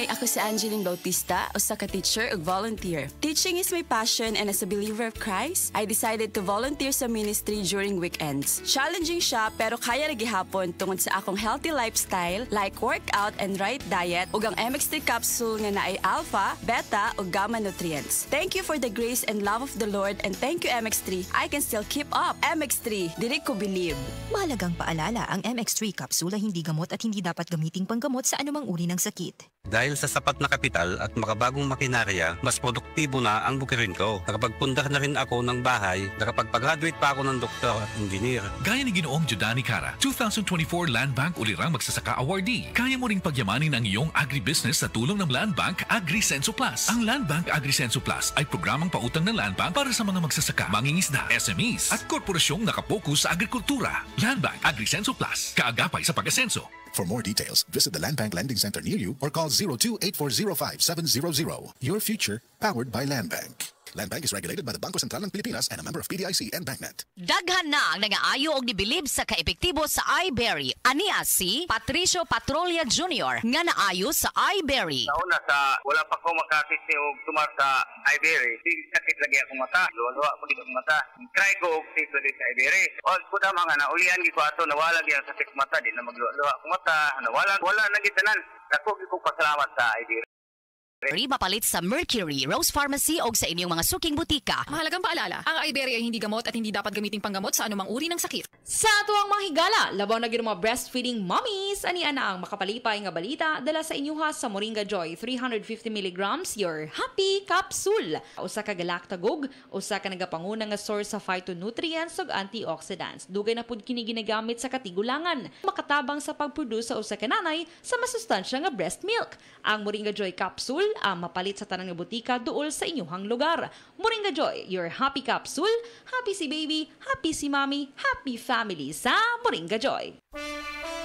Hi, ako si Angeline Bautista, usa ka teacher ug volunteer. Teaching is my passion and as a believer of Christ, I decided to volunteer sa ministry during weekends. Challenging siya pero kaya ra gihapon tungod sa akong healthy lifestyle like workout and right diet ug ang MX3 capsule nga naay alpha, beta ug gamma nutrients. Thank you for the grace and love of the Lord and thank you MX3. I can still keep up. MX3, dili ko believe. Mahalagang paalala, ang MX3 capsule ay hindi gamot at hindi dapat gamiting panggamot sa anumang uri ng sakit. Dahil sa sapat na kapital at makabagong makinarya, mas produktibo na ang bukirin ko. Nakapagpundar na rin ako ng bahay, nakapagpag-graduate pa ako ng doktor at engineer. Gaya ni Ginoong Judani Cara, 2024 Land Bank Ulirang Magsasaka Awardee. Kaya mo ring pagyamanin ang iyong agribusiness sa tulong ng Land Bank AgriSenso Plus. Ang Land Bank AgriSenso Plus ay programang pautang ng Land Bank para sa mga magsasaka, mangingisda, SMEs at korporasyong nakapokus sa agrikultura. Land Bank AgriSenso Plus, kaagapay sa pag-asenso. For more details, visit the Land Bank Lending Center near you or call 02-8405-700. Your future, powered by Land Bank. Land Bank is regulated by the Bangko Sentral ng Pilipinas and a member of PDIC and BancNet. Daghan na ang nangaayo og nibilib sa kaepektibo sa iBerry. Ania si Patricio Patrolia Jr. nga naayo sa iBerry. Nauna sa wala pa ko makasisi og tumar sa iBerry. Sakit lagi akong mata. Luwa ko dito ang mata. Try ko og tito sa iBerry. O kuda mga naulian gi ko ato nawala gyud ang sakit mata di na magluwa akong mata. Wala na gitanan. Dako gi ko pasalamat sa iBerry. Mapalit sa Mercury, Rose Pharmacy o sa inyong mga suking butika. Mahalagang paalala, ang iBerry ay hindi gamot at hindi dapat gamiting panggamot sa anumang uri ng sakit. Sa tuwang mga higala, labaw na mga breastfeeding mommies, ani ana ang makapalipay nga balita dala sa inyuha sa Moringa Joy 350 mg your happy capsule. Usa ka galactagog, usa ka nagapanguna nga source sa phytonutrients ug antioxidants. Dugay na pud kini ginagamit sa katigulangan, makatabang sa pagproduce sa usa ka nanay sa masustansya nga breast milk. Ang Moringa Joy capsule ang mapalit sa tanang nga butika duol sa inyuhang lugar. Moringa Joy, your happy capsule. Happy si baby, happy si mommy, happy family sa Moringa Joy.